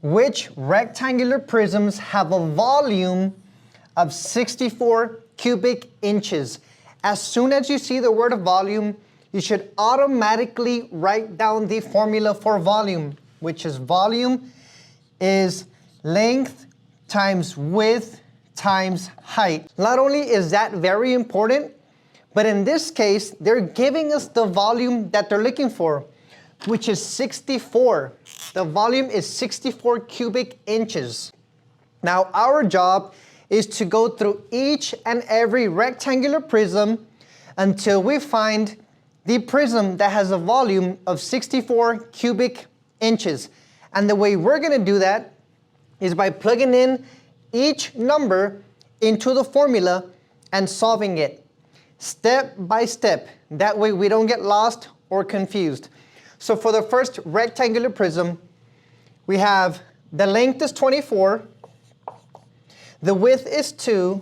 Which rectangular prisms have a volume of 64 cubic inches? As soon as you see the word volume, you should automatically write down the formula for volume, which is volume is length times width times height. Not only is that very important, but in this case, they're giving us the volume that they're looking for, which is 64. The volume is 64 cubic inches. Now, our job is to go through each and every rectangular prism until we find the prism that has a volume of 64 cubic inches. And the way we're gonna do that is by plugging in each number into the formula and solving it step by step. That way we don't get lost or confused. So for the first rectangular prism, we have the length is 24, the width is 2,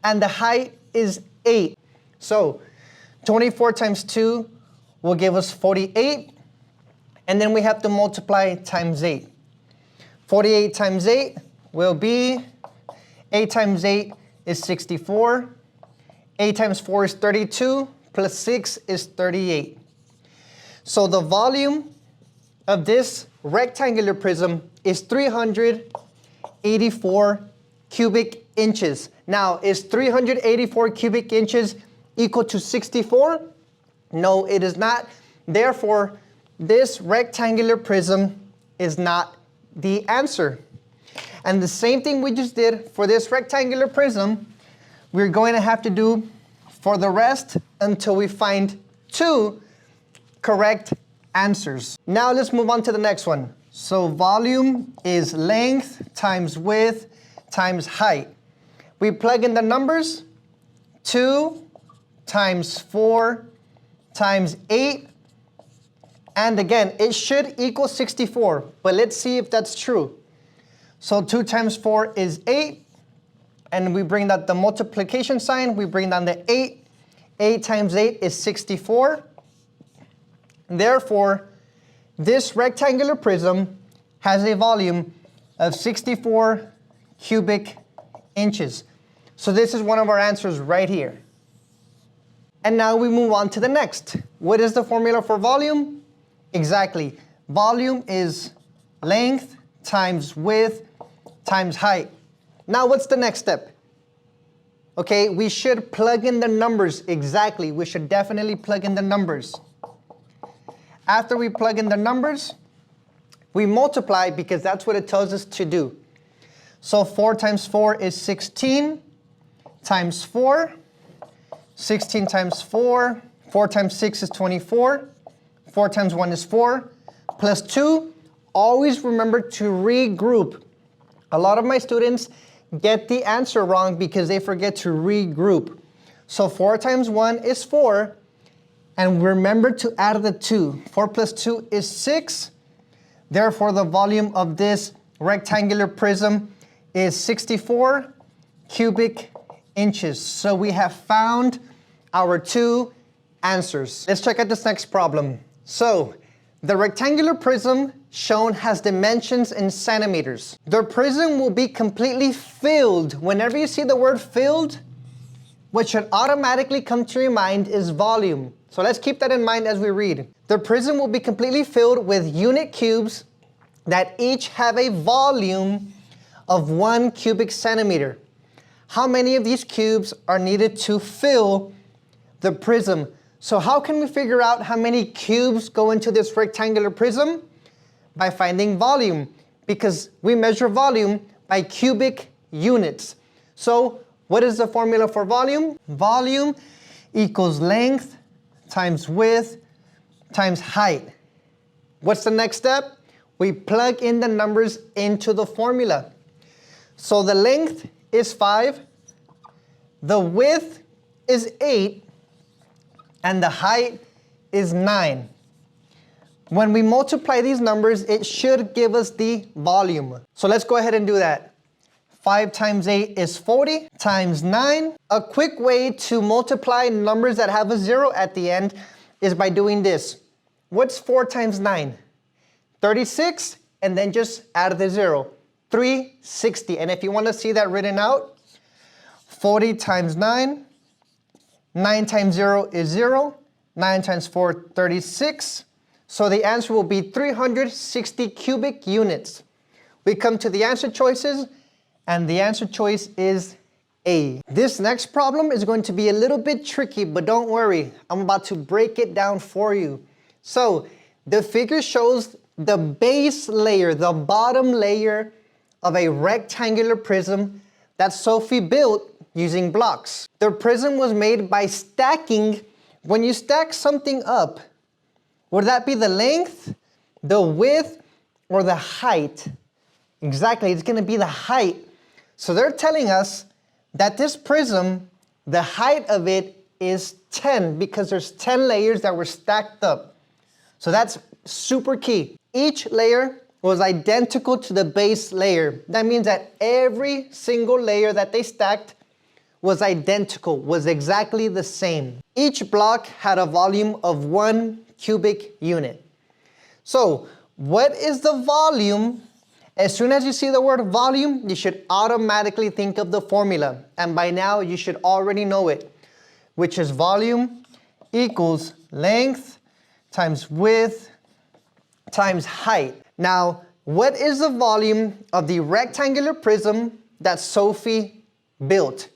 and the height is 8. So 24 times 2 will give us 48, and then we have to multiply times 8. 48 times 8 will be, 8 times 8 is 64, 8 times 4 is 32, plus 6 is 38. So the volume of this rectangular prism is 384 cubic inches. Now, is 384 cubic inches equal to 64? No, it is not. Therefore, this rectangular prism is not the answer. And the same thing we just did for this rectangular prism, we're going to have to do for the rest until we find 2 correct answers. Now let's move on to the next one. So volume is length times width times height. We plug in the numbers, 2 times 4 times 8, and again, it should equal 64, but let's see if that's true. So 2 times 4 is 8, and we bring out the multiplication sign, we bring down the 8. 8 times 8 is 64. Therefore, this rectangular prism has a volume of 64 cubic inches. So this is one of our answers right here. And now we move on to the next. What is the formula for volume? Exactly. Volume is length times width times height. Now what's the next step? Okay, we should plug in the numbers. Exactly, we should definitely plug in the numbers. After we plug in the numbers, we multiply because that's what it tells us to do. So 4 times 4 is 16 times 4. 16 times 4. 4 times 6 is 24. 4 times 1 is 4. Plus 2. Always remember to regroup. A lot of my students get the answer wrong because they forget to regroup. So 4 times 1 is 4. And remember to add the 2. 4 plus 2 is 6. Therefore, the volume of this rectangular prism is 64 cubic inches. So we have found our 2 answers. Let's check out this next problem. So, the rectangular prism shown has dimensions in centimeters. The prism will be completely filled. Whenever you see the word filled, what should automatically come to your mind is volume. So let's keep that in mind as we read. The prism will be completely filled with unit cubes that each have a volume of 1 cubic centimeter. How many of these cubes are needed to fill the prism? So how can we figure out how many cubes go into this rectangular prism? By finding volume, because we measure volume by cubic units. So what is the formula for volume? Volume equals length times width times height. What's the next step? We plug in the numbers into the formula. So the length is 5, the width is 8, and the height is 9. When we multiply these numbers, it should give us the volume. So let's go ahead and do that. 5 times 8 is 40 times 9. A quick way to multiply numbers that have a 0 at the end is by doing this. What's 4 times 9? 36. and then just add the 0. 360. And if you want to see that written out, 40 times 9, 9 times 0 is 0, 9 times 4, 36. So the answer will be 360 cubic units. We come to the answer choices, and the answer choice is A. This next problem is going to be a little bit tricky, but don't worry, I'm about to break it down for you. So the figure shows the base layer, the bottom layer of a rectangular prism that Sophie built using blocks. The prism was made by stacking. When you stack something up, would that be the length, the width, or the height? Exactly, it's gonna be the height. So they're telling us that this prism, the height of it is 10 because there's 10 layers that were stacked up. So that's super key. Each layer was identical to the base layer. That means that every single layer that they stacked was identical, was exactly the same. Each block had a volume of 1 cubic unit. So what is the volume? As soon as you see the word volume, you should automatically think of the formula. And by now you should already know it, which is volume equals length times width times height. Now, what is the volume of the rectangular prism that Sophie built?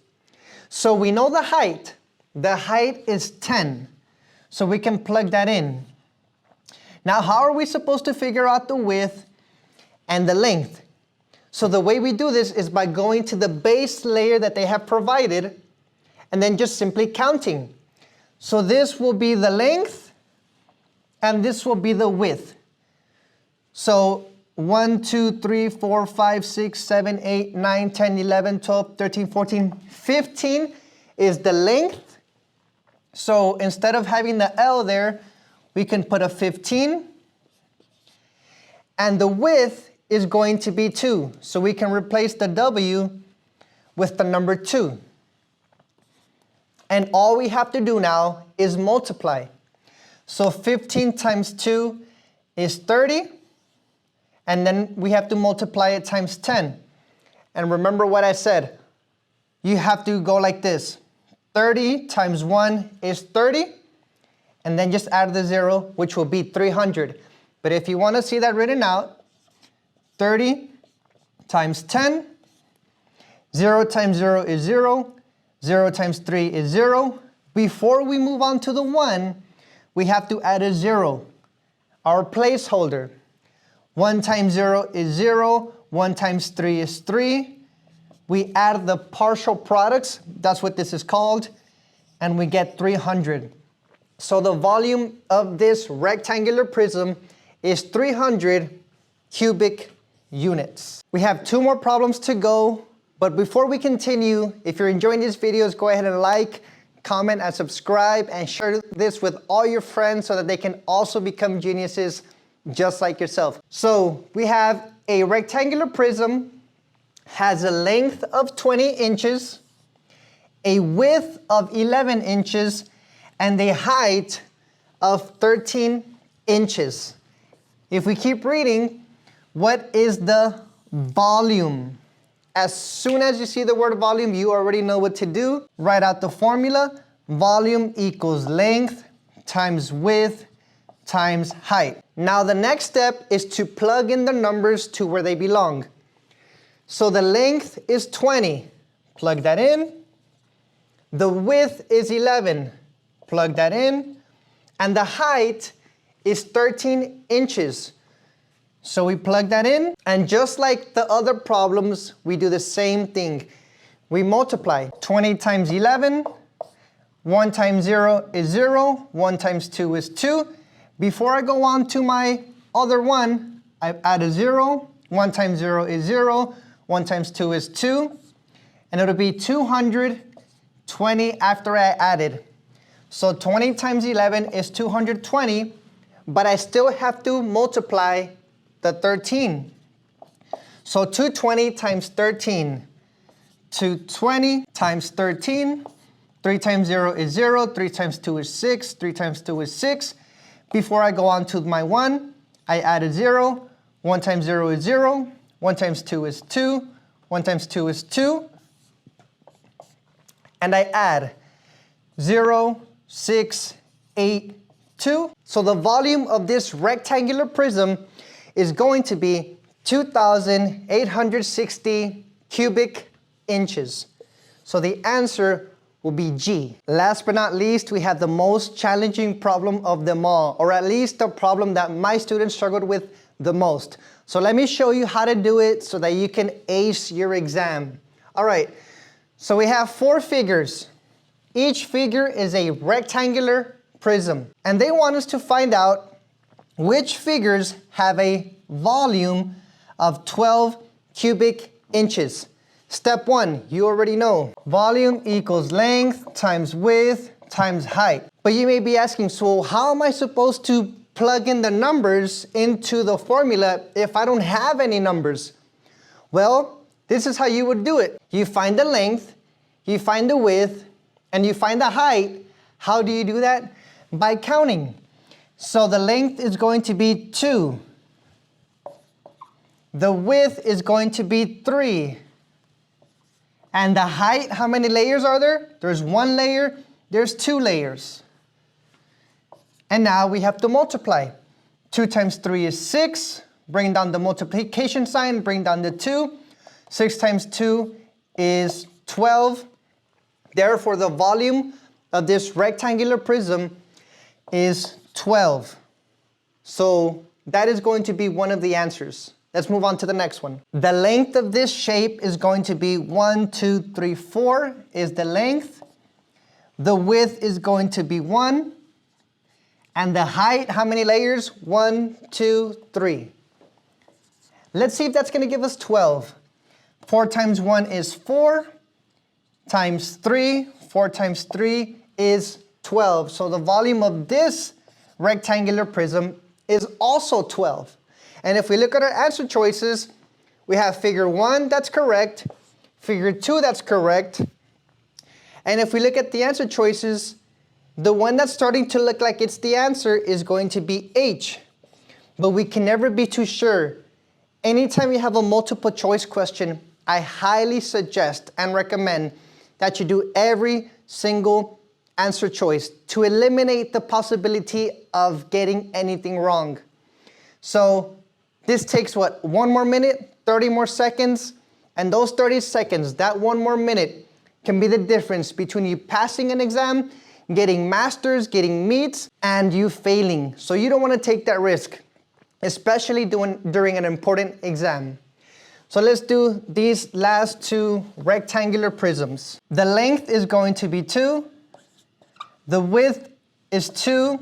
So we know the height. The height is 10. So we can plug that in. Now, how are we supposed to figure out the width and the length? So the way we do this is by going to the base layer that they have provided and then just simply counting. So this will be the length and this will be the width. So 1, 2, 3, 4, 5, 6, 7, 8, 9, 10, 11, 12, 13, 14, 15 is the length. So instead of having the L there, we can put a 15. And the width is going to be 2. So we can replace the W with the number 2. And all we have to do now is multiply. So 15 times 2 is 30. And then we have to multiply it times 10. And remember what I said. You have to go like this. 30 times 1 is 30. And then just add the 0, which will be 300. But if you want to see that written out, 30 times 10, 0 times 0 is 0, 0 times 3 is 0. Before we move on to the 1, we have to add a 0, our placeholder. 1 times 0 is 0, 1 times 3 is 3. We add the partial products, that's what this is called, and we get 300. So the volume of this rectangular prism is 300 cubic units. We have 2 more problems to go, but before we continue, if you're enjoying these videos, go ahead and like, comment, and subscribe, and share this with all your friends so that they can also become geniuses just like yourself. So we have a rectangular prism, has a length of 20 inches, a width of 11 inches, and a height of 13 inches. If we keep reading, what is the volume? As soon as you see the word volume, you already know what to do. Write out the formula. Volume equals length times width times height. Now the next step is to plug in the numbers to where they belong. So the length is 20. Plug that in. The width is 11. Plug that in. And the height is 13 inches. So we plug that in. And just like the other problems, we do the same thing. We multiply. 20 times 11. 1 times 0 is 0. 1 times 2 is 2. Before I go on to my other one, I add a 0. 1 times 0 is 0. 1 times 2 is 2. And it'll be 220 after I added. So 20 times 11 is 220, but I still have to multiply the 13. So 220 times 13. 220 times 13. 3 times 0 is 0. 3 times 2 is 6. 3 times 2 is 6. Before I go on to my 1, I add a 0. 1 times 0 is 0. 1 times 2 is 2. 1 times 2 is 2. And I add 0, 6, 8, 2. So the volume of this rectangular prism is going to be 2,860 cubic inches. So the answer will be G. Last but not least, we have the most challenging problem of them all, or at least the problem that my students struggled with the most. So let me show you how to do it so that you can ace your exam. All right, so we have 4 figures. Each figure is a rectangular prism, and they want us to find out which figures have a volume of 12 cubic inches. Step 1, you already know. Volume equals length times width times height. But you may be asking, so how am I supposed to plug in the numbers into the formula if I don't have any numbers? Well, this is how you would do it. You find the length, you find the width, and you find the height. How do you do that? By counting. So the length is going to be 2. The width is going to be 3. And the height, how many layers are there? There's 1 layer, there's 2 layers. And now we have to multiply. 2 times 3 is 6. Bring down the multiplication sign, bring down the 2. 6 times 2 is 12. Therefore, the volume of this rectangular prism is 12. So that is going to be one of the answers. Let's move on to the next one. The length of this shape is going to be 1, 2, 3, 4 is the length. The width is going to be 1. And the height, how many layers? 1, 2, 3. Let's see if that's going to give us 12. 4 times 1 is 4. Times 3. 4 times 3 is 12. So the volume of this rectangular prism is also 12. And if we look at our answer choices, we have figure 1, that's correct. Figure 2, that's correct. And if we look at the answer choices, the one that's starting to look like it's the answer is going to be H. But we can never be too sure. Anytime you have a multiple choice question, I highly suggest and recommend that you do every single answer choice to eliminate the possibility of getting anything wrong. So this takes what, 1 more minute, 30 more seconds, and those 30 seconds, that 1 more minute can be the difference between you passing an exam, getting masters, getting meets, and you failing. So you don't want to take that risk, especially during an important exam. So let's do these last 2 rectangular prisms. The length is going to be 2, the width is 2,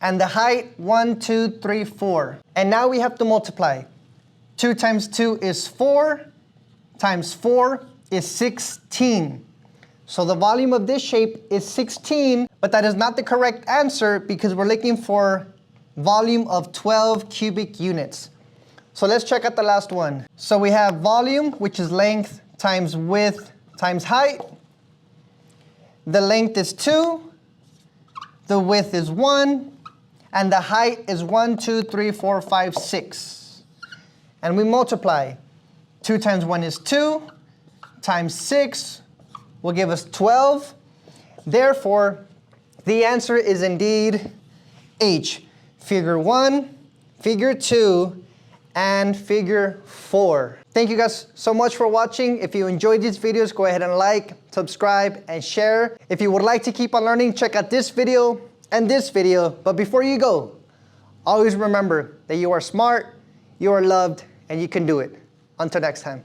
and the height 1, 2, 3, 4. And now we have to multiply. 2 times 2 is 4, times 4 is 16. So the volume of this shape is 16, but that is not the correct answer because we're looking for volume of 12 cubic units. So let's check out the last one. So we have volume, which is length times width times height. The length is 2, the width is 1, and the height is 1, 2, 3, 4, 5, 6. And we multiply. 2 times 1 is 2, times 6 will give us 12. Therefore, the answer is indeed H. Figure 1, figure 2, and figure 4. Thank you guys so much for watching. If you enjoyed these videos, go ahead and like, subscribe, and share. If you would like to keep on learning, check out this video and this video. But before you go, always remember that you are smart, you are loved, and you can do it. Until next time.